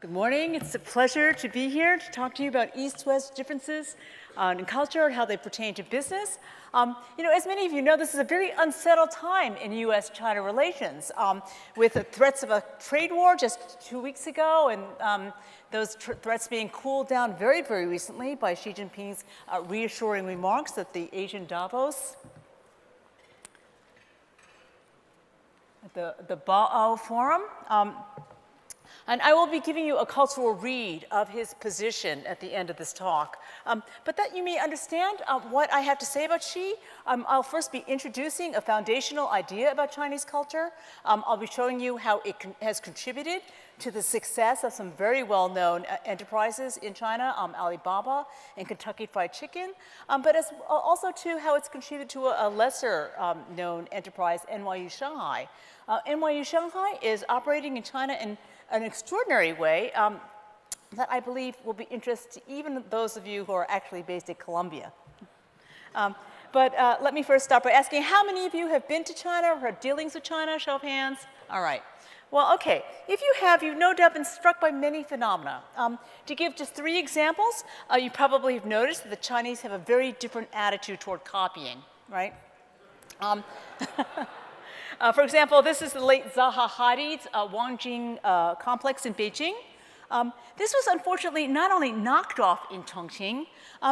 Good morning. It's a pleasure to be here to talk to you about East-West differences in culture and how they pertain to business. As many of you know, this is a very unsettled time in U.S.-China relations, with the threats of a trade war just 2 weeks ago, and those threats being cooled down very, very recently by Xi Jinping's reassuring remarks at the Asian Davos, the Bao Forum. And I will be giving you a cultural read of his position at the end of this talk. But that you may understand what I have to say about Xi, I'll first be introducing a foundational idea about Chinese culture. I'll be showing you how it has contributed to the success of some very well-known enterprises in China, Alibaba and Kentucky Fried Chicken, but also to how it's contributed to a lesser known enterprise, NYU Shanghai. NYU Shanghai is operating in China in an extraordinary way that I believe will be interest to even those of you who are actually based at Columbia. But let me first start by asking how many of you have been to China or had dealings with China? Show of hands. All right. Well, okay. If you have, you've no doubt been struck by many phenomena. To give just 3 examples, you probably have noticed that the Chinese have a very different attitude toward copying, right? For example, this is the late Zaha Hadid's Wangjing complex in Beijing. This was unfortunately not only knocked off in Chongqing,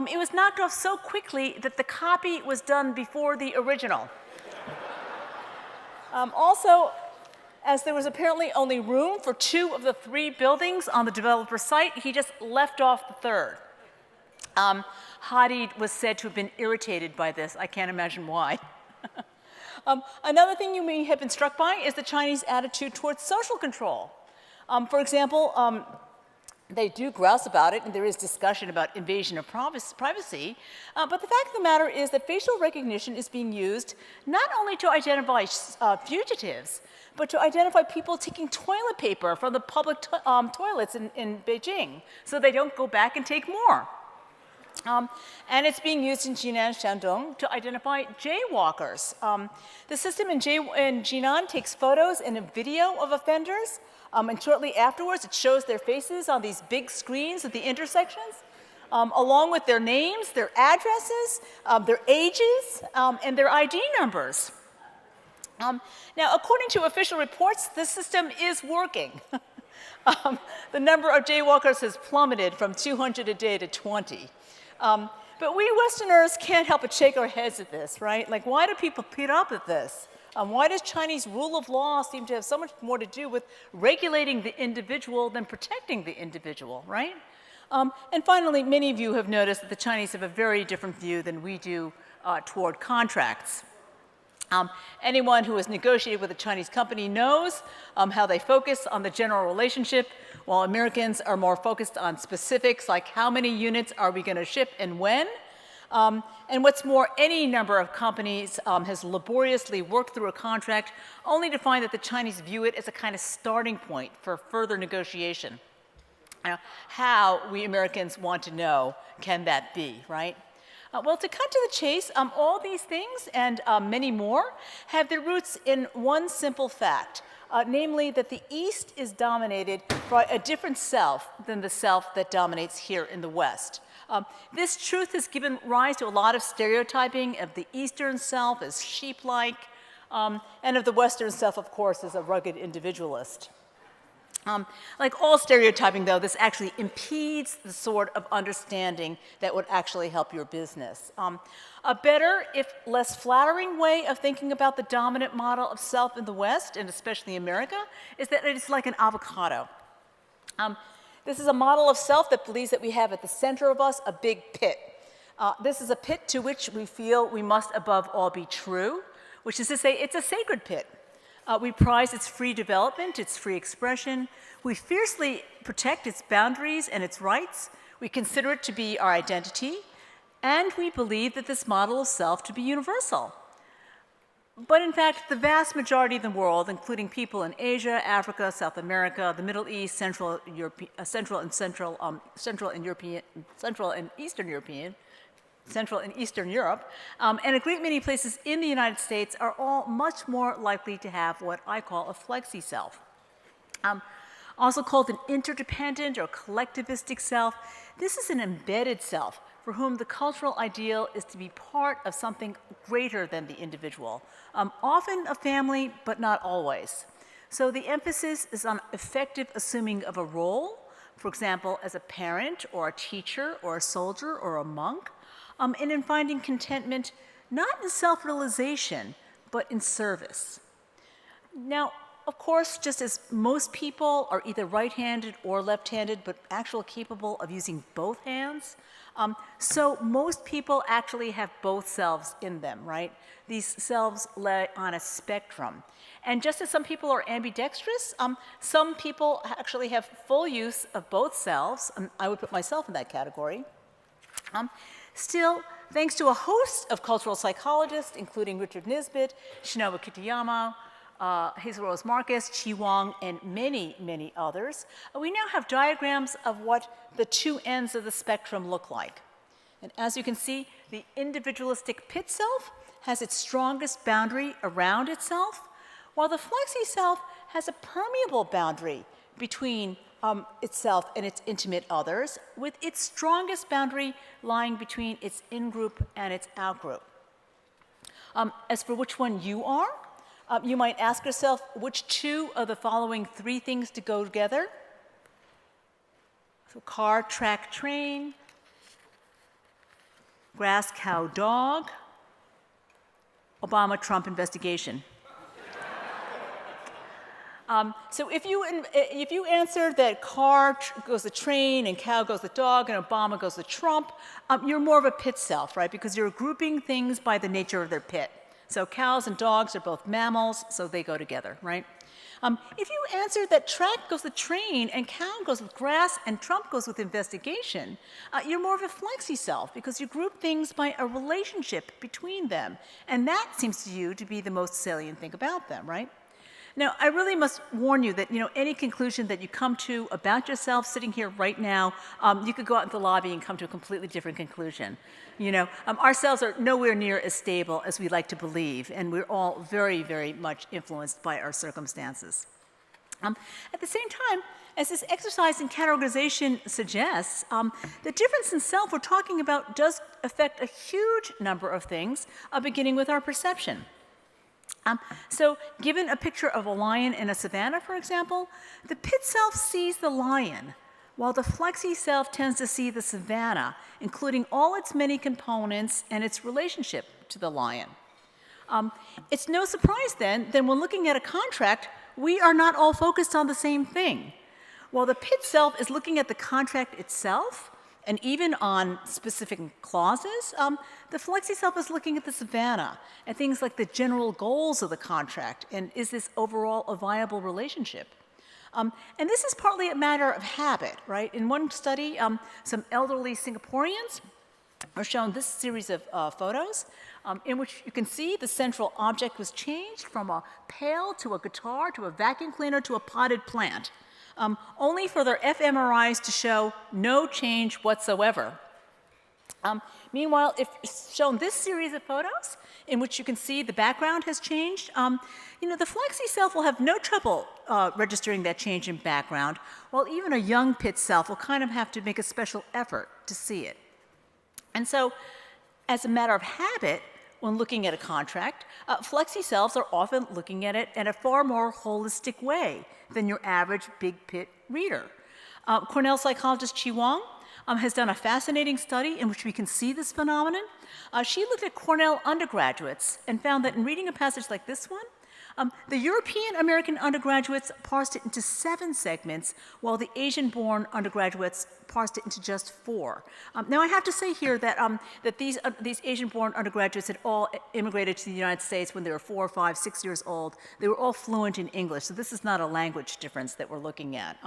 it was knocked off so quickly that the copy was done before the original. Also, as there was apparently only room for 2 of the 3 buildings on the developer's site, he just left off the 3rd. Hadid was said to have been irritated by this. I can't imagine why. Another thing you may have been struck by is the Chinese attitude towards social control. For example, they do grouse about it, and there is discussion about invasion of privacy, but the fact of the matter is that facial recognition is being used not only to identify fugitives, but to identify people taking toilet paper from the public toilets in Beijing, so they don't go back and take more. And it's being used in Jinan, Shandong to identify jaywalkers. The system in Jinan takes photos and a video of offenders, and shortly afterwards it shows their faces on these big screens at the intersections, along with their names, their addresses, their ages, and their ID numbers. Now, according to official reports, the system is working. The number of jaywalkers has plummeted from 200 a day to 20. But we Westerners can't help but shake our heads at this, right? Like, why do people put up with this? Why does Chinese rule of law seem to have so much more to do with regulating the individual than protecting the individual, right? And finally, many of you have noticed that the Chinese have a very different view than we do toward contracts. Anyone who has negotiated with a Chinese company knows how they focus on the general relationship, while Americans are more focused on specifics like how many units are we going to ship and when. And what's more, any number of companies has laboriously worked through a contract only to find that the Chinese view it as a kind of starting point for further negotiation. How we Americans want to know, can that be, right? Well, to cut to the chase, all these things and many more have their roots in one simple fact, namely that the East is dominated by a different self than the self that dominates here in the West. This truth has given rise to a lot of stereotyping of the Eastern self as sheep-like, and of the Western self, of course, as a rugged individualist. Like all stereotyping, though, this actually impedes the sort of understanding that would actually help your business. A better, if less flattering way of thinking about the dominant model of self in the West, and especially America, is that it is like an avocado. This is a model of self that believes that we have at the center of us a big pit. This is a pit to which we feel we must above all be true, which is to say it's a sacred pit. We prize its free development, its free expression. We fiercely protect its boundaries and its rights. We consider it to be our identity. And we believe that this model of self to be universal. But in fact, the vast majority of the world, including people in Asia, Africa, South America, the Middle East, Central and Eastern Europe, and a great many places in the United States are all much more likely to have what I call a flexi self. Also called an interdependent or collectivistic self, this is an embedded self for whom the cultural ideal is to be part of something greater than the individual, often a family, but not always. So the emphasis is on effective assuming of a role, for example, as a parent or a teacher or a soldier or a monk, and in finding contentment not in self-realization, but in service. Now, of course, just as most people are either right-handed or left-handed, but actually capable of using both hands, so most people actually have both selves in them, right? These selves lay on a spectrum. And just as some people are ambidextrous, some people actually have full use of both selves. I would put myself in that category. Still, thanks to a host of cultural psychologists, including Richard Nisbett, Shinobu Kitayama, Hazel Rose Marcus, Chi Wang, and many, many others, we now have diagrams of what the two ends of the spectrum look like. And as you can see, the individualistic pit self has its strongest boundary around itself, while the flexi self has a permeable boundary between itself and its intimate others, with its strongest boundary lying between its in-group and its out-group. As for which one you are, you might ask yourself which two of the following three things to go together. So car, track, train, grass, cow, dog, Obama, Trump investigation. So if you answer that car goes the train and cow goes the dog and Obama goes the Trump, you're more of a pit self, right? Because you're grouping things by the nature of their pit. So cows and dogs are both mammals, so they go together, right? If you answer that track goes the train and cow goes with grass and Trump goes with investigation, you're more of a flexi self because you group things by a relationship between them. And that seems to you to be the most salient thing about them, right? Now, I really must warn you that, any conclusion that you come to about yourself sitting here right now, you could go out in the lobby and come to a completely different conclusion. Our selves are nowhere near as stable as we like to believe, and we're all very, very much influenced by our circumstances. At the same time, as this exercise in categorization suggests, the difference in self we're talking about does affect a huge number of things, beginning with our perception. So given a picture of a lion in a savanna, for example, the pit self sees the lion, while the flexi self tends to see the savanna, including all its many components and its relationship to the lion. It's no surprise then that when looking at a contract, we are not all focused on the same thing. While the pit self is looking at the contract itself, and even on specific clauses, the flexi self is looking at the savanna and things like the general goals of the contract and is this overall a viable relationship? And this is partly a matter of habit, right? In one study, some elderly Singaporeans are shown this series of photos in which you can see the central object was changed from a pail to a guitar to a vacuum cleaner to a potted plant. Only for their fMRIs to show no change whatsoever. Meanwhile, if shown this series of photos in which you can see the background has changed, the flexi self will have no trouble registering that change in background, while even a young pit self will kind of have to make a special effort to see it. And so, as a matter of habit, when looking at a contract, flexi selves are often looking at it in a far more holistic way than your average big pit reader. Cornell psychologist Chi Wang has done a fascinating study in which we can see this phenomenon. She looked at Cornell undergraduates and found that in reading a passage like this one, the European American undergraduates parsed it into 7 segments, while the Asian-born undergraduates parsed it into just 4. Now, I have to say here that, that these Asian-born undergraduates had all immigrated to the United States when they were 4, 5, 6 years old. They were all fluent in English, so this is not a language difference that we're looking at.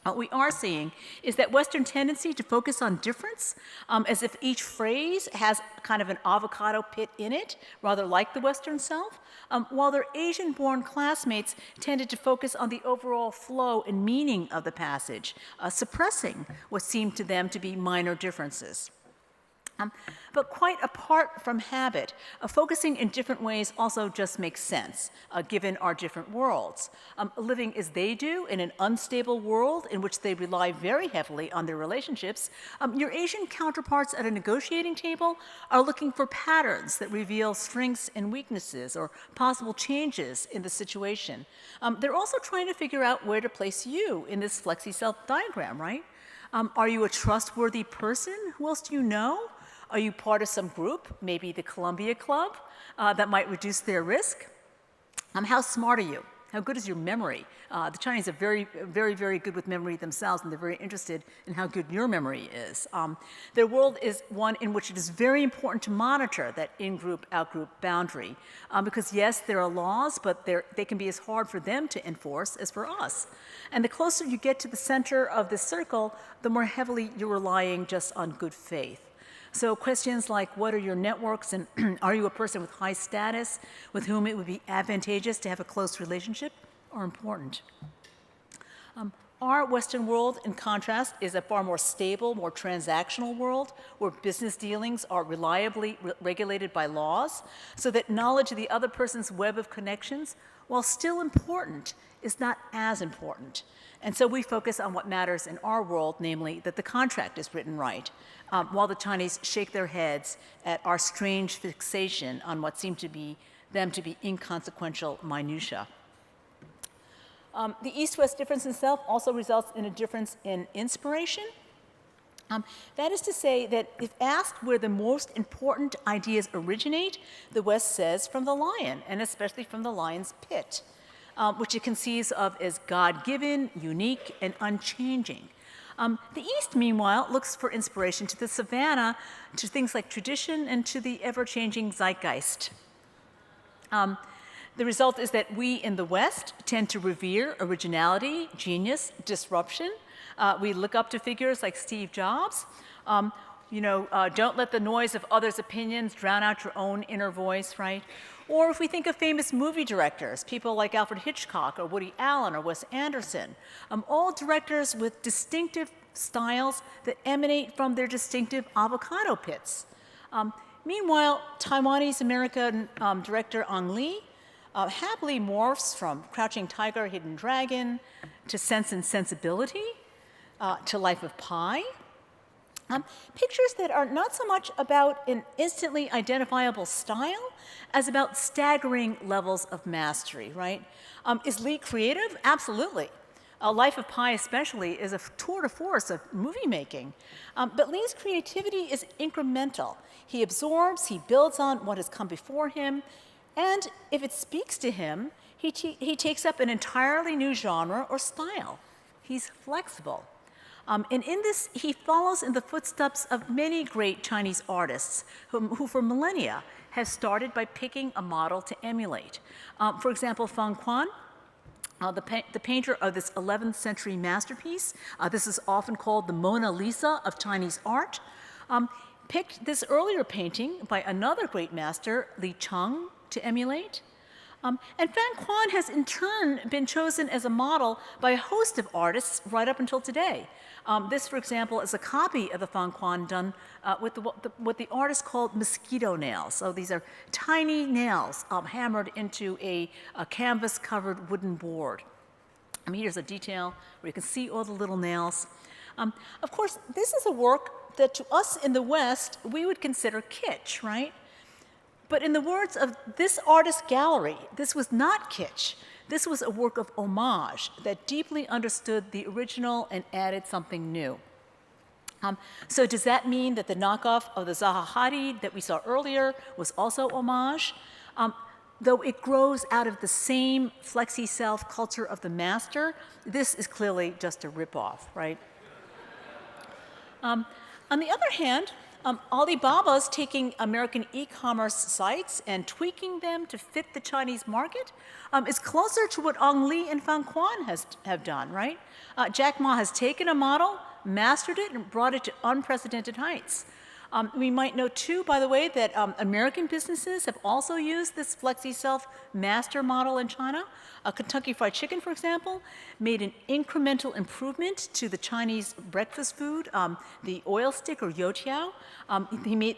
What we are seeing is that Western tendency to focus on difference, as if each phrase has kind of an avocado pit in it, rather like the Western self, while their Asian-born classmates tended to focus on the overall flow and meaning of the passage, suppressing what seemed to them to be minor differences. But quite apart from habit, focusing in different ways also just makes sense, given our different worlds. Living as they do in an unstable world in which they rely very heavily on their relationships, your Asian counterparts at a negotiating table are looking for patterns that reveal strengths and weaknesses or possible changes in the situation. They're also trying to figure out where to place you in this flexi-self diagram, right? Are you a trustworthy person? Who else do you know? Are you part of some group, maybe the Columbia Club, that might reduce their risk? How smart are you? How good is your memory? The Chinese are very, very, very good with memory themselves, and they're very interested in how good your memory is. Their world is one in which it is very important to monitor that in-group, out-group boundary, because yes, there are laws, but they can be as hard for them to enforce as for us. And the closer you get to the center of the circle, the more heavily you're relying just on good faith. So questions like, what are your networks, and are you a person with high status with whom it would be advantageous to have a close relationship, are important. Our Western world, in contrast, is a far more stable, more transactional world where business dealings are reliably regulated by laws, so that knowledge of the other person's web of connections, while still important, is not as important. And so we focus on what matters in our world, namely that the contract is written right, while the Chinese shake their heads at our strange fixation on what seem to be them to be inconsequential minutiae. The East-West difference itself also results in a difference in inspiration. That is to say that if asked where the most important ideas originate, the West says from the lion, and especially from the lion's pit, which it conceives of as God-given, unique, and unchanging. The East, meanwhile, looks for inspiration to the savannah, to things like tradition, and to the ever-changing zeitgeist. The result is that we in the West tend to revere originality, genius, disruption. We look up to figures like Steve Jobs. Don't let the noise of others' opinions drown out your own inner voice, right? Or if we think of famous movie directors, people like Alfred Hitchcock or Woody Allen or Wes Anderson, all directors with distinctive styles that emanate from their distinctive avocado pits. Meanwhile, Taiwanese-American director Ang Lee happily morphs from Crouching Tiger, Hidden Dragon, to Sense and Sensibility, to Life of Pi. Pictures that are not so much about an instantly identifiable style as about staggering levels of mastery, right? Is Lee creative? Absolutely. Life of Pi especially is a tour de force of movie making. But Lee's creativity is incremental. He absorbs, he builds on what has come before him, and if it speaks to him, he takes up an entirely new genre or style. He's flexible. And in this, he follows in the footsteps of many great Chinese artists who for millennia have started by picking a model to emulate. For example, Fang Quan, the painter of this 11th century masterpiece, this is often called the Mona Lisa of Chinese art, picked this earlier painting by another great master, Li Cheng, to emulate. And Fang Quan has in turn been chosen as a model by a host of artists right up until today. This, for example, is a copy of the Fang Quan done with what the artist called mosquito nails. So these are tiny nails hammered into a canvas-covered wooden board. Here's a detail where you can see all the little nails. Of course, this is a work that to us in the West, we would consider kitsch, right? But in the words of this artist gallery, this was not kitsch. This was a work of homage that deeply understood the original and added something new. So does that mean that the knockoff of the Zaha Hadid that we saw earlier was also homage? Though it grows out of the same flexi-self culture of the master, this is clearly just a ripoff, right? On the other hand, Alibaba's taking American e-commerce sites and tweaking them to fit the Chinese market is closer to what Ang Lee and Fang Quan have done, right? Jack Ma has taken a model, mastered it, and brought it to unprecedented heights. We might note too, by the way, that American businesses have also used this flexi-self master model in China. Kentucky Fried Chicken, for example, made an incremental improvement to the Chinese breakfast food, the oil stick or youtiao.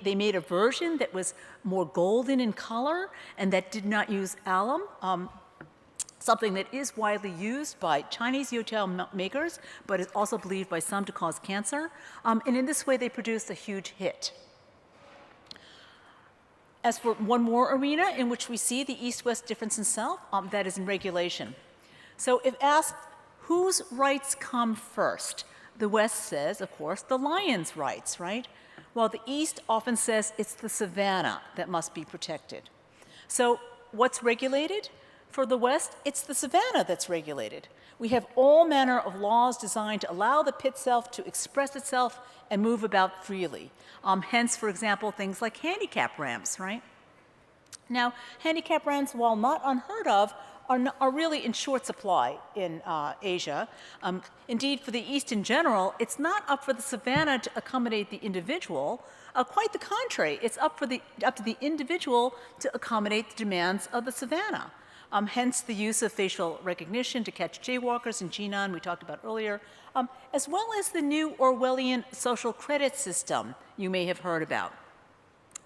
They made a version that was more golden in color and that did not use alum. Something that is widely used by Chinese youtiao makers, but is also believed by some to cause cancer. And in this way, they produced a huge hit. As for one more arena in which we see the East-West difference in self, that is in regulation. So if asked, whose rights come first? The West says, of course, the lion's rights, right? While the East often says it's the savanna that must be protected. So what's regulated? For the West, it's the savanna that's regulated. We have all manner of laws designed to allow the pit self to express itself and move about freely. Hence, for example, things like handicap ramps, right? Now, handicap ramps, while not unheard of, are really in short supply in Asia. Indeed, for the East in general, it's not up for the savanna to accommodate the individual. Quite the contrary, it's up to the individual to accommodate the demands of the savanna. Hence the use of facial recognition to catch jaywalkers in Jinan, we talked about earlier, as well as the new Orwellian social credit system you may have heard about.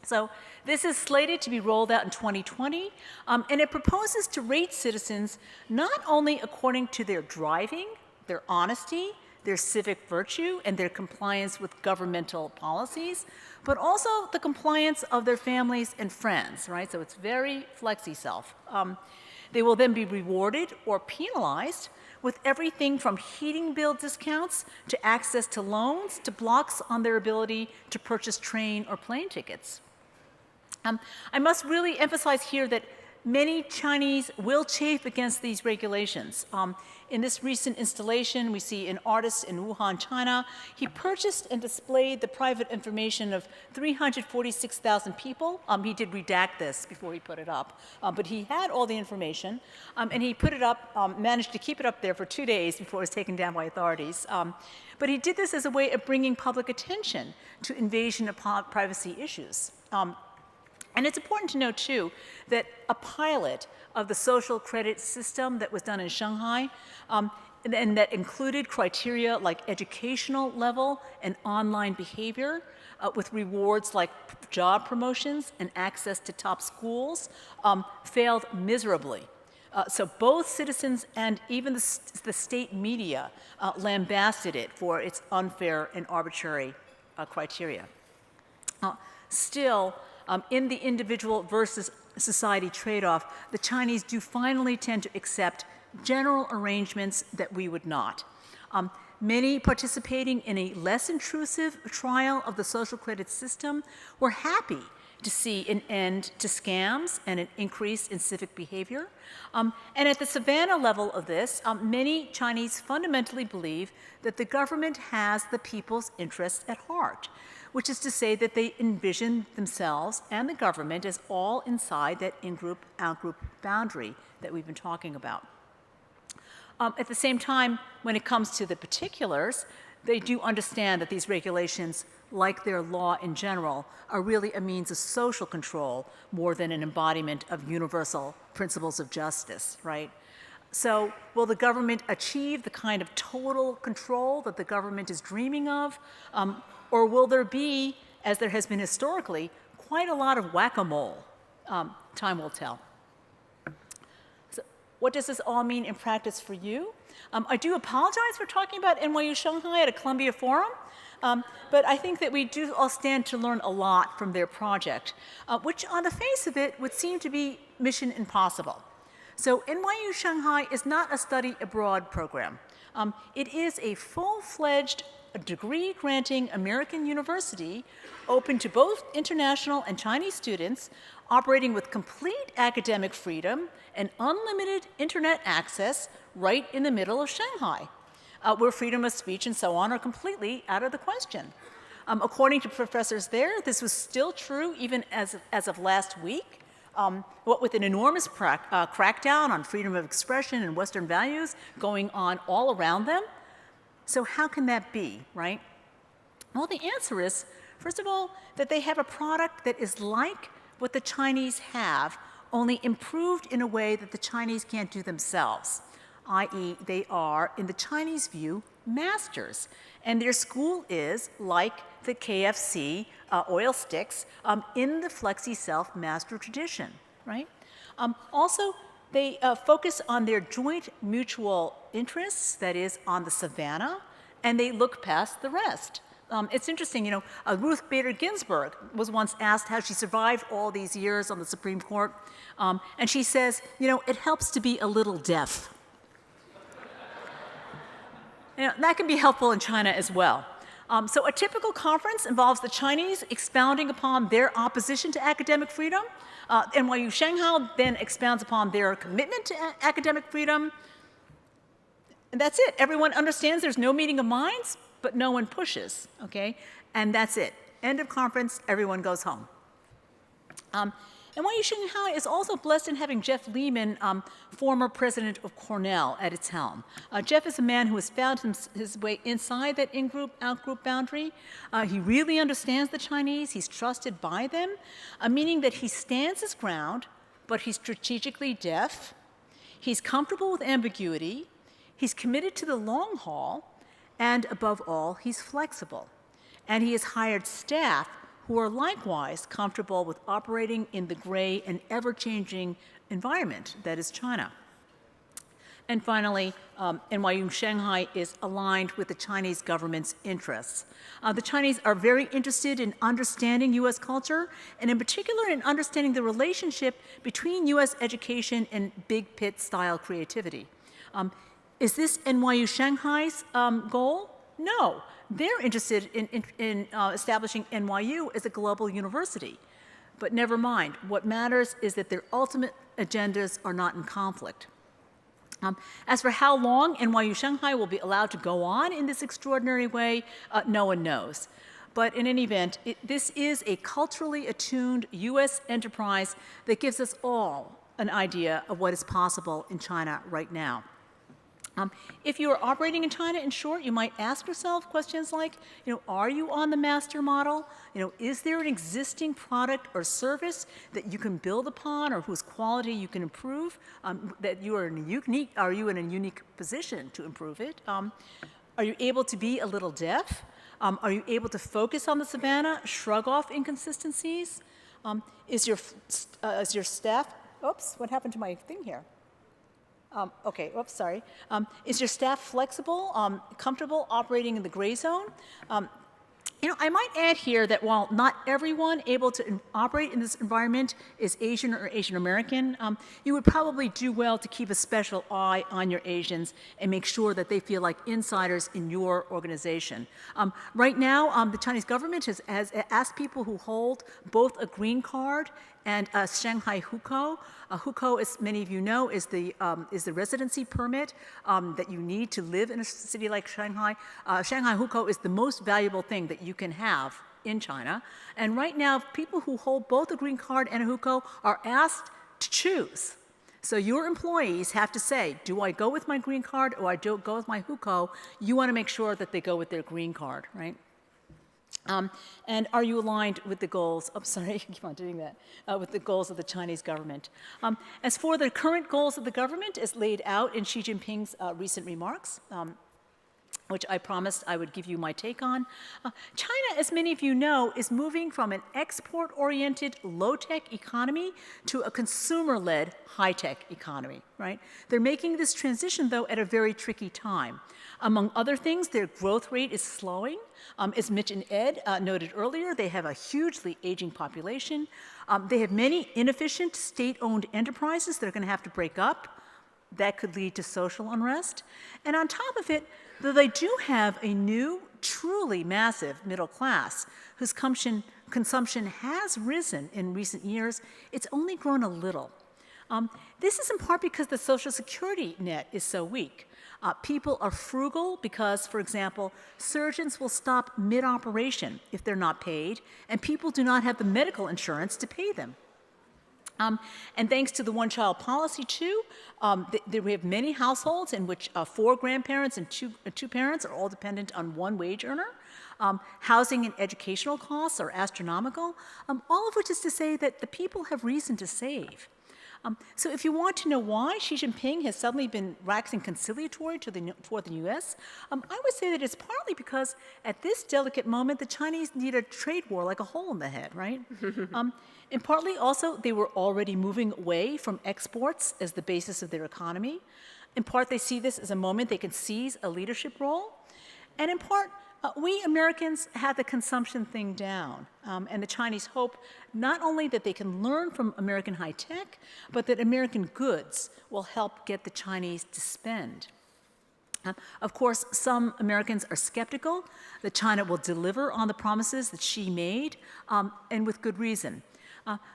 So this is slated to be rolled out in 2020, and it proposes to rate citizens not only according to their driving, their honesty, their civic virtue, and their compliance with governmental policies, but also the compliance of their families and friends, right? So it's very flexi-self. They will then be rewarded or penalized with everything from heating bill discounts to access to loans to blocks on their ability to purchase train or plane tickets. I must really emphasize here that many Chinese will chafe against these regulations. In this recent installation, we see an artist in Wuhan, China. He purchased and displayed the private information of 346,000 people. He did redact this before he put it up, but he had all the information, and he put it up, managed to keep it up there for 2 days before it was taken down by authorities. But he did this as a way of bringing public attention to invasion of privacy issues. And it's important to note, too, that a pilot of the social credit system that was done in Shanghai, and that included criteria like educational level and online behavior, with rewards like job promotions and access to top schools, failed miserably. So both citizens and even the state media lambasted it for its unfair and arbitrary criteria. Still, in the individual versus society trade-off, the Chinese do finally tend to accept general arrangements that we would not. Many participating in a less intrusive trial of the social credit system were happy to see an end to scams and an increase in civic behavior. And at the savannah level of this, many Chinese fundamentally believe that the government has the people's interests at heart, which is to say that they envision themselves and the government as all inside that in-group, out-group boundary that we've been talking about. At the same time, when it comes to the particulars, they do understand that these regulations, like their law in general, are really a means of social control more than an embodiment of universal principles of justice, right? So will the government achieve the kind of total control that the government is dreaming of? Or will there be, as there has been historically, quite a lot of whack-a-mole? Time will tell. So what does this all mean in practice for you? I do apologize for talking about NYU Shanghai at a Columbia Forum, but I think that we do all stand to learn a lot from their project, which on the face of it would seem to be mission impossible. So NYU Shanghai is not a study abroad program. It is a full-fledged degree-granting American university open to both international and Chinese students, operating with complete academic freedom and unlimited internet access right in the middle of Shanghai, where freedom of speech and so on are completely out of the question. According to professors there, this was still true even as of last week, what with an enormous crackdown on freedom of expression and Western values going on all around them. So how can that be, right? Well, the answer is, First of all, that they have a product that is like what the Chinese have, only improved in a way that the Chinese can't do themselves, i.e. they are, in the Chinese view, masters. And their school is like the KFC oil sticks in the flexi-self master tradition, right? Also, they focus on their joint mutual interests, that is, on the savannah, and they look past the rest. It's interesting, you know, Ruth Bader Ginsburg was once asked how she survived all these years on the Supreme Court, and she says, you know, it helps to be a little deaf. You know, that can be helpful in China as well. So a typical conference involves the Chinese expounding upon their opposition to academic freedom. NYU Shanghai then expounds upon their commitment to academic freedom. And that's it. Everyone understands there's no meeting of minds, but no one pushes, okay? And that's it. End of conference, everyone goes home. NYU Shanghai is also blessed in having Jeff Lehman, former president of Cornell, at its helm. Jeff is a man who has found his way inside that in-group, out-group boundary. He really understands the Chinese. He's trusted by them, meaning that he stands his ground, but he's strategically deaf. He's comfortable with ambiguity. He's committed to the long haul. And above all, he's flexible. And he has hired staff who are likewise comfortable with operating in the gray and ever-changing environment that is China. And finally, NYU Shanghai is aligned with the Chinese government's interests. The Chinese are very interested in understanding U.S. culture, and in particular in understanding the relationship between U.S. education and big pit-style creativity. Is this NYU Shanghai's goal? No. They're interested in establishing NYU as a global university. But never mind. What matters is that their ultimate agendas are not in conflict. As for how long NYU Shanghai will be allowed to go on in this extraordinary way, no one knows. But in any event, this is a culturally attuned U.S. enterprise that gives us all an idea of what is possible in China right now. If you are operating in China, in short, you might ask yourself questions like, you know, are you on the master model? You know, is there an existing product or service that you can build upon or whose quality you can improve? That you are are you in a unique position to improve it? Are you able to be a little deaf? Are you able to focus on the savannah, shrug off inconsistencies? Is your staff, oops, what happened to my thing here? Okay, oops, sorry. Is your staff flexible, comfortable operating in the gray zone? You know, I might add here that while not everyone able to operate in this environment is Asian or Asian American, you would probably do well to keep a special eye on your Asians and make sure that they feel like insiders in your organization. Right now, the Chinese government has asked people who hold both a green card and a Shanghai hukou. A hukou, as many of you know, is the residency permit that you need to live in a city like Shanghai. Shanghai hukou is the most valuable thing that you can have in China. And right now, people who hold both a green card and a hukou are asked to choose. So your employees have to say, do I go with my green card or I don't go with my hukou? You want to make sure that they go with their green card, right? And are you aligned with the goals, oh, sorry, I keep on doing that, with the goals of the Chinese government? As for the current goals of the government as laid out in Xi Jinping's recent remarks, which I promised I would give you my take on. China, as many of you know, is moving from an export-oriented low-tech economy to a consumer-led high-tech economy, right? They're making this transition, though, at a very tricky time. Among other things, their growth rate is slowing. As Mitch and Ed noted earlier, they have a hugely aging population. They have many inefficient state-owned enterprises that are going to have to break up. That could lead to social unrest. And on top of it, though they do have a new, truly massive middle class whose consumption has risen in recent years, it's only grown a little. This is in part because the Social Security net is so weak. People are frugal because, for example, surgeons will stop mid-operation if they're not paid, and people do not have the medical insurance to pay them. And thanks to the one-child policy, too, we have many households in which 4 grandparents and two parents are all dependent on one wage earner. Housing and educational costs are astronomical, all of which is to say that the people have reason to save. So if you want to know why Xi Jinping has suddenly been waxing conciliatory toward the U.S., I would say that it's partly because at this delicate moment, the Chinese need a trade war like a hole in the head, right? And partly also, they were already moving away from exports as the basis of their economy. In part, they see this as a moment they can seize a leadership role. And in part, we Americans had the consumption thing down, and the Chinese hope not only that they can learn from American high tech, but that American goods will help get the Chinese to spend. Of course, some Americans are skeptical that China will deliver on the promises that Xi made, and with good reason.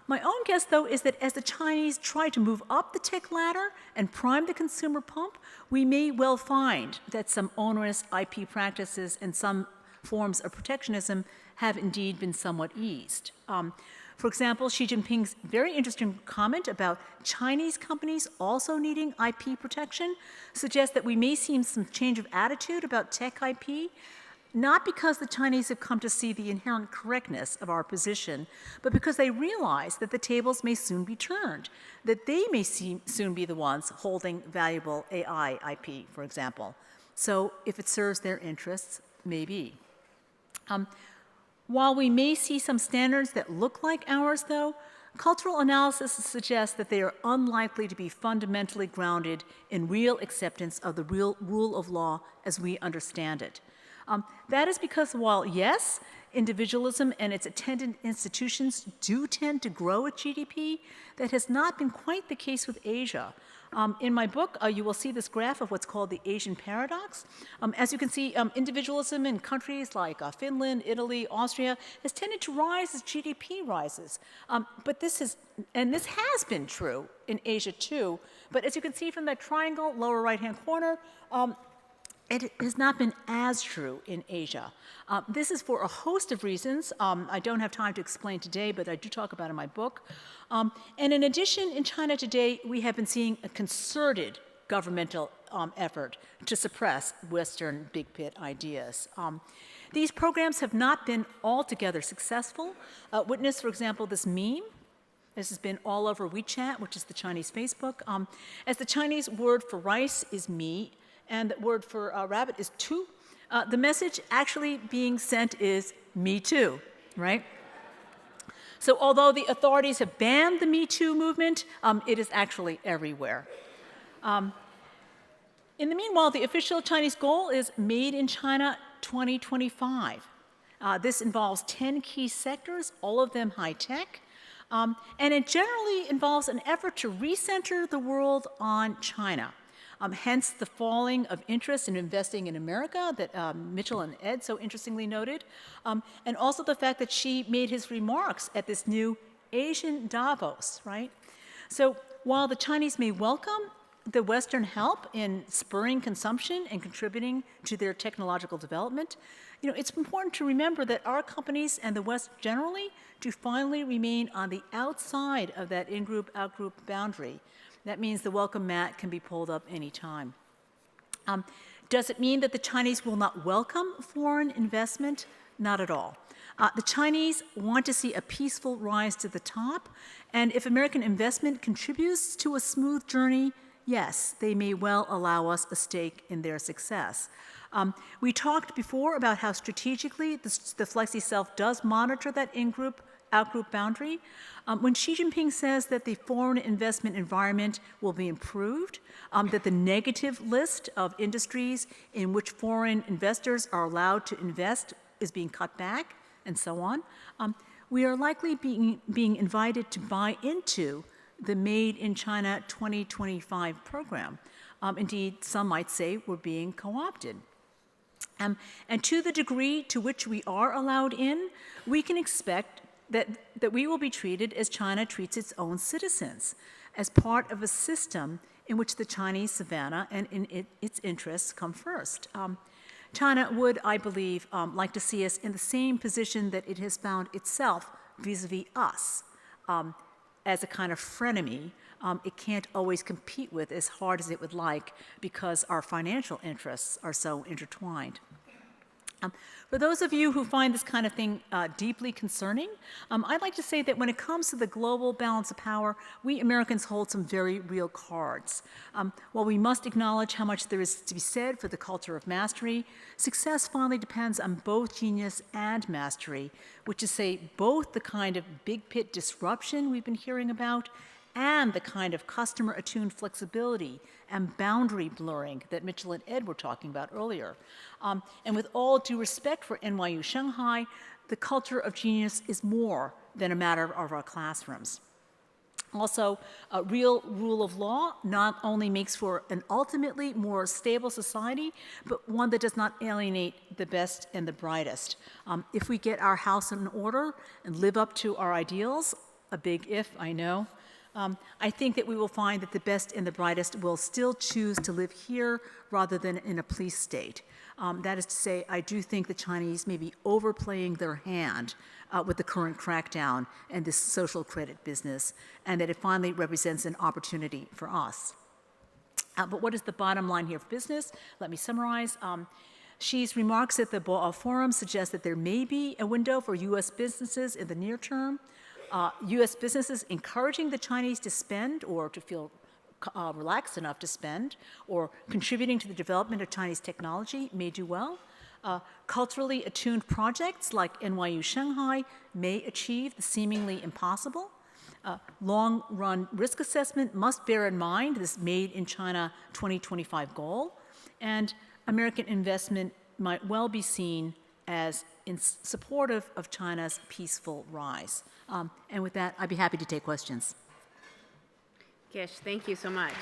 My own guess, though, is that as the Chinese try to move up the tech ladder and prime the consumer pump, we may well find that some onerous IP practices and some forms of protectionism have indeed been somewhat eased. For example, Xi Jinping's very interesting comment about Chinese companies also needing IP protection suggests that we may see some change of attitude about tech IP, not because the Chinese have come to see the inherent correctness of our position, but because they realize that the tables may soon be turned, that they may soon be the ones holding valuable AI IP, for example. So if it serves their interests, maybe. While we may see some standards that look like ours, though, cultural analysis suggests that they are unlikely to be fundamentally grounded in real acceptance of the real rule of law as we understand it. That is because while, yes, individualism and its attendant institutions do tend to grow at GDP, that has not been quite the case with Asia. In my book, you will see this graph of what's called the Asian paradox. As you can see, individualism in countries like Finland, Italy, Austria has tended to rise as GDP rises. But this has been true in Asia too. But as you can see from that triangle, lower right-hand corner, it has not been as true in Asia. This is for a host of reasons I don't have time to explain today, but I do talk about in my book. And in addition, in China today, we have been seeing a concerted governmental effort to suppress Western big pit ideas. These programs have not been altogether successful. Witness, for example, this meme. This has been all over WeChat, which is the Chinese Facebook. As the Chinese word for rice is mi, and the word for rabbit is tu, the message actually being sent is me too, right? So although the authorities have banned the Me Too movement, it is actually everywhere. In the meanwhile, the official Chinese goal is Made in China 2025. This involves 10 key sectors, all of them high tech, and it generally involves an effort to recenter the world on China. Hence the falling of interest in investing in America that Mitchell and Ed so interestingly noted, and also the fact that Xi made his remarks at this new Asian Davos, right? So while the Chinese may welcome the Western help in spurring consumption and contributing to their technological development, it's important to remember that our companies and the West generally do finally remain on the outside of that in-group, out-group boundary. That means the welcome mat can be pulled up any time. Does it mean that the Chinese will not welcome foreign investment? Not at all. The Chinese want to see a peaceful rise to the top, and if American investment contributes to a smooth journey, yes, they may well allow us a stake in their success. We talked before about how strategically the Flexi Self does monitor that in-group, out-group boundary. When Xi Jinping says that the foreign investment environment will be improved, that the negative list of industries in which foreign investors are allowed to invest is being cut back, and so on, we are likely being invited to buy into the Made in China 2025 program. Indeed, some might say we're being co-opted. And to the degree to which we are allowed in, we can expect that we will be treated as China treats its own citizens, as part of a system in which the Chinese savannah and its interests come first. China would, I believe, like to see us in the same position that it has found itself vis-a-vis us. as a kind of frenemy, it can't always compete with as hard as it would like because our financial interests are so intertwined. For those of you who find this kind of thing deeply concerning, I'd like to say that when it comes to the global balance of power, we Americans hold some very real cards. While we must acknowledge how much there is to be said for the culture of mastery, success finally depends on both genius and mastery, which is to say both the kind of big pit disruption we've been hearing about and the kind of customer-attuned flexibility and boundary blurring that Mitchell and Ed were talking about earlier. And with all due respect for NYU Shanghai, the culture of genius is more than a matter of our classrooms. Also, a real rule of law not only makes for an ultimately more stable society, but one that does not alienate the best and the brightest. If we get our house in order and live up to our ideals, a big if, I know, I think that we will find that the best and the brightest will still choose to live here rather than in a police state. That is to say, I do think the Chinese may be overplaying their hand with the current crackdown and this social credit business, and that it finally represents an opportunity for us. But what is the bottom line here for business? Let me summarize. Xi's remarks at the Boao Forum suggest that there may be a window for U.S. businesses in the near term. U.S. businesses encouraging the Chinese to spend or to feel relaxed enough to spend or contributing to the development of Chinese technology may do well. Culturally attuned projects like NYU Shanghai may achieve the seemingly impossible. Long-run risk assessment must bear in mind this Made in China 2025 goal, and American investment might well be seen as supportive of China's peaceful rise. And with that, I'd be happy to take questions. Gish, thank you so much.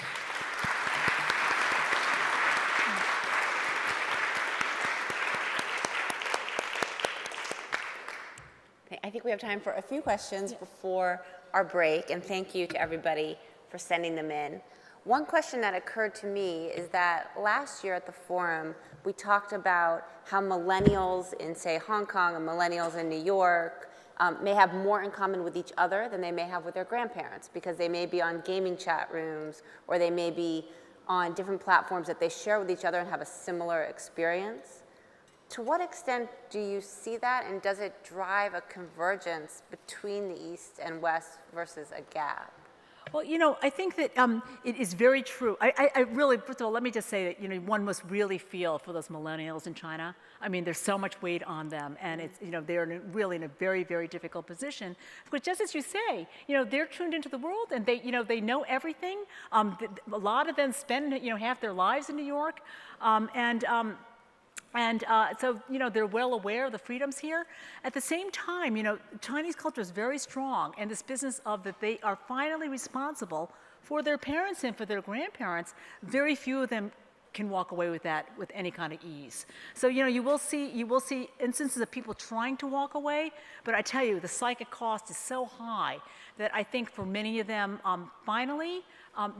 I think we have time for a few questions before our break, and thank you to everybody for sending them in. One question that occurred to me is that last year at the forum, we talked about how millennials in, say, Hong Kong and millennials in New York may have more in common with each other than they may have with their grandparents, because they may be on gaming chat rooms, or they may be on different platforms that they share with each other and have a similar experience. To what extent do you see that, and does it drive a convergence between the East and West versus a gap? Well, you know, I think that it is very true. I really, first of all, let me just say that, you know, one must really feel for those millennials in China. I mean, there's so much weight on them, and it's, you know, they're really in a very, very difficult position. But just as you say, you know, they're tuned into the world, and they, you know, they know everything. A lot of them spend, you know, half their lives in New York, so, you know, they're well aware of the freedoms here. At the same time, you know, Chinese culture is very strong, and this business of that they are finally responsible for their parents and for their grandparents, very few of them can walk away with that with any kind of ease. So, you know, you will see instances of people trying to walk away, but I tell you, the psychic cost is so high that I think for many of them, finally,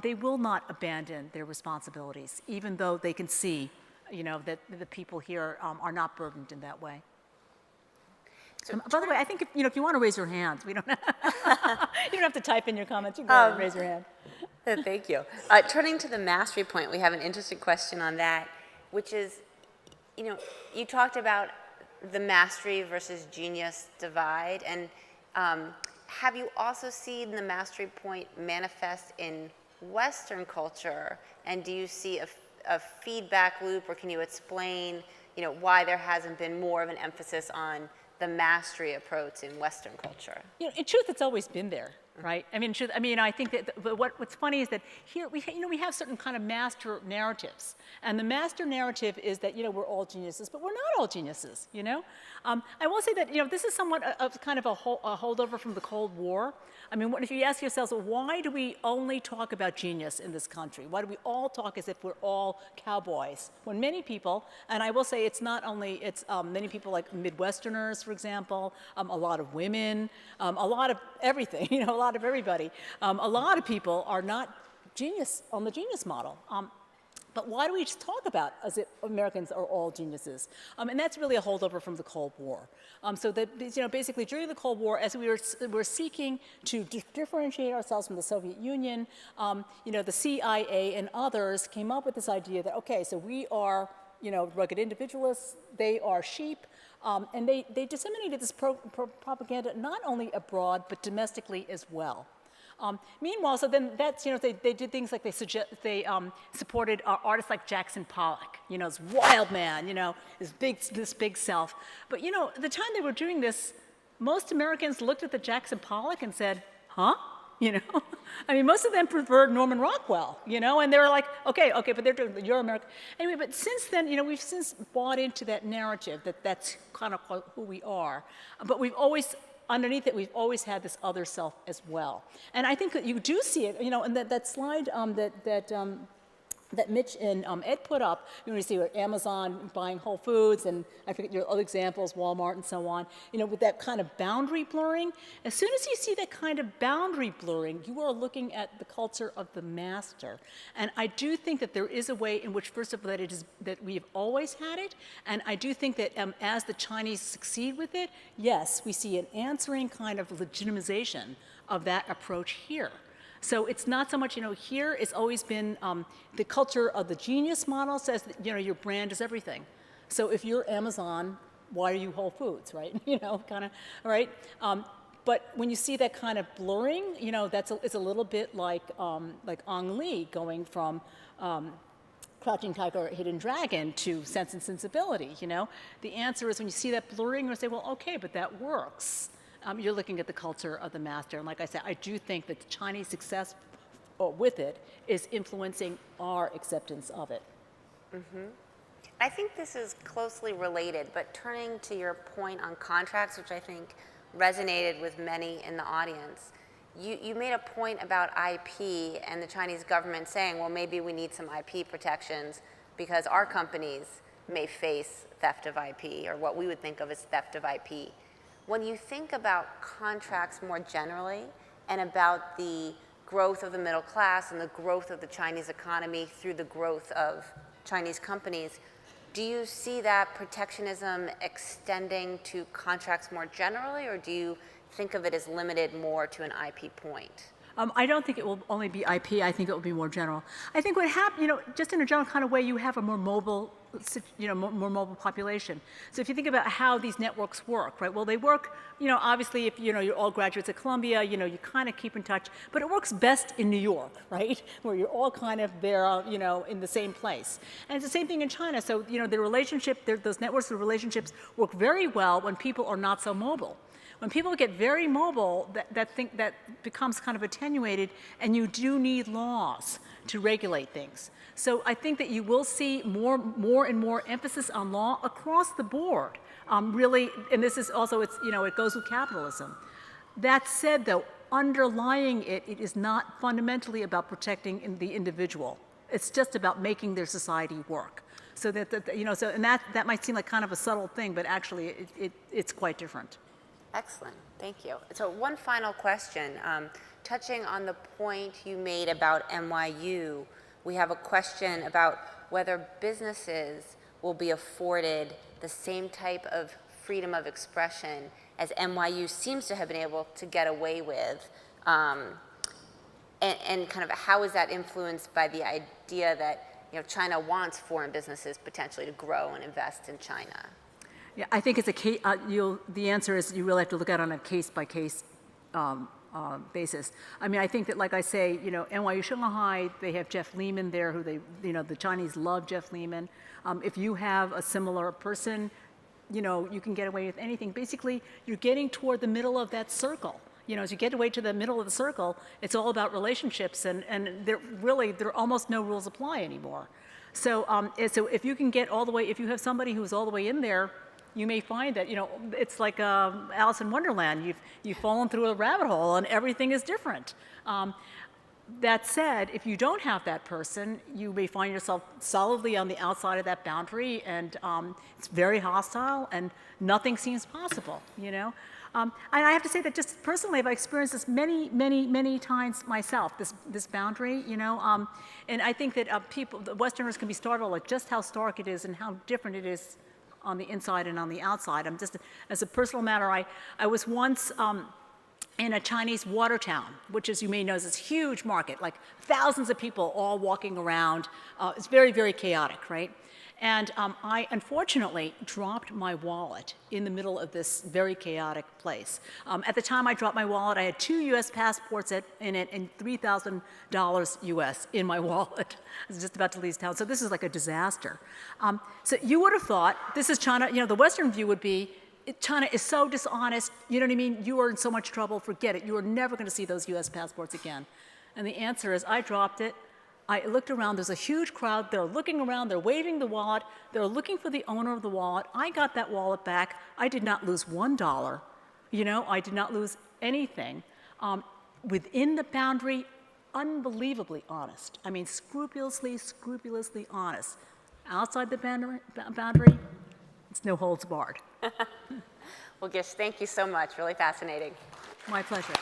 they will not abandon their responsibilities, even though they can see, you know, that the people here are not burdened in that way. So, by the way, I think if you want to raise your hands, we don't. You don't have to type in your comments. You can go ahead and raise your hand. Thank you. Turning to the mastery point, we have an interesting question on that, which is, you know, you talked about the mastery versus genius divide, and have you also seen the mastery point manifest in Western culture, and do you see a feedback loop, or can you explain, you know, why there hasn't been more of an emphasis on the mastery approach in Western culture? You know, in truth, it's always been there, right? I mean, I think that what's funny is that here we have certain kind of master narratives, and the master narrative is that, you know, we're all geniuses, but we're not all geniuses, you know. I will say that, you know, this is somewhat of kind of a holdover from the Cold War. I mean, if you ask yourselves, well, why do we only talk about genius in this country? Why do we all talk as if we're all cowboys? When many people, and I will say it's not only, it's many people like Midwesterners, for example, a lot of women, a lot of everything, you know, a lot of everybody. A lot of people are not genius on the genius model. But why do we just talk about as if Americans are all geniuses? And that's really a holdover from the Cold War. So that, basically during the Cold War, as we were seeking to differentiate ourselves from the Soviet Union, the CIA and others came up with this idea that, okay, so we are, rugged individualists, they are sheep, and they disseminated this propaganda not only abroad, but domestically as well. Meanwhile, so then that's, they did things like they supported artists like Jackson Pollock, this wild man, this big self. But, the time they were doing this, most Americans looked at the Jackson Pollock and said, huh? I mean, most of them preferred Norman Rockwell, and they were like, okay, but they're doing, you're American. Anyway, but since then, we've since bought into that narrative that that's kind of who we are. But underneath it, we've always had this other self as well. And I think that you do see it, in that slide that Mitch and Ed put up, you see Amazon buying Whole Foods, and I forget your other examples, Walmart and so on, with that kind of boundary blurring. As soon as you see that kind of boundary blurring, you are looking at the culture of the master. And I do think that there is a way in which, first of all, that we've always had it, and I do think that as the Chinese succeed with it, yes, we see an answering kind of legitimization of that approach here. So it's not so much, here it's always been the culture of the genius model says that, your brand is everything. So if you're Amazon, why are you Whole Foods, right? Kind of, right? But when you see that kind of blurring, it's a little bit like Ang Lee going from Crouching Tiger, Hidden Dragon to Sense and Sensibility, The answer is when you see that blurring, you say, well, okay, but that works. You're looking at the culture of the master. And like I said, I do think that the Chinese success with it is influencing our acceptance of it. Mm-hmm. I think this is closely related, but turning to your point on contracts, which I think resonated with many in the audience, you made a point about IP and the Chinese government saying, well, maybe we need some IP protections because our companies may face theft of IP, or what we would think of as theft of IP. When you think about contracts more generally and about the growth of the middle class and the growth of the Chinese economy through the growth of Chinese companies, do you see that protectionism extending to contracts more generally, or do you think of it as limited more to an IP point? I don't think it will only be IP. I think it will be more general. I think what happened, just in a general kind of way, you have a more mobile, more mobile population. So if you think about how these networks work, right? Well, they work, obviously if, you're all graduates at Columbia, you kind of keep in touch, but it works best in New York, right? Where you're all kind of there, in the same place. And it's the same thing in China. So, the relationship, those networks of relationships work very well when people are not so mobile. When people get very mobile, that becomes kind of attenuated, and you do need laws to regulate things. So I think that you will see more and more emphasis on law across the board. Really, and this is also, it goes with capitalism. That said, though, underlying it is not fundamentally about protecting the individual. It's just about making their society work. So and that might seem like kind of a subtle thing, but actually it's quite different. Excellent, thank you. So one final question. Touching on the point you made about NYU, we have a question about whether businesses will be afforded the same type of freedom of expression as NYU seems to have been able to get away with, and kind of how is that influenced by the idea that China wants foreign businesses potentially to grow and invest in China? Yeah, I think it's the answer is you really have to look at it on a case-by-case basis. I mean, I think that, like I say, NYU Shanghai, they have Jeff Lehman there, who the Chinese love Jeff Lehman. If you have a similar person, you can get away with anything. Basically, you're getting toward the middle of that circle. As you get away to the middle of the circle, it's all about relationships, and there almost no rules apply anymore. So if you can get all the way, if you have somebody who's all the way in there, you may find that, it's like Alice in Wonderland. You've fallen through a rabbit hole and everything is different. That said, if you don't have that person, you may find yourself solidly on the outside of that boundary, and it's very hostile and nothing seems possible, And I have to say that just personally, I've experienced this many times myself, this boundary, you know, and I think that the Westerners can be startled at just how stark it is and how different it is on the inside and on the outside. I'm just, as a personal matter, I was once in a Chinese water town, which, as you may know, is this huge market, like thousands of people all walking around. It's very chaotic, right? And I unfortunately dropped my wallet in the middle of this very chaotic place. At the time I dropped my wallet, I had 2 US passports in it and $3,000 US in my wallet. I was just about to leave town. So this is like a disaster. So you would have thought, this is China, you know, the Western view would be, China is so dishonest, you know what I mean? You are in so much trouble, forget it. You are never going to see those US passports again. And the answer is, I dropped it. I looked around, there's a huge crowd, they're looking around, they're waving the wallet, they're looking for the owner of the wallet. I got that wallet back. I did not lose $1, you know, I did not lose anything. Within the boundary, unbelievably honest. I mean, scrupulously honest. Outside the boundary, it's no holds barred. Well, Gish, thank you so much. Really fascinating. My pleasure.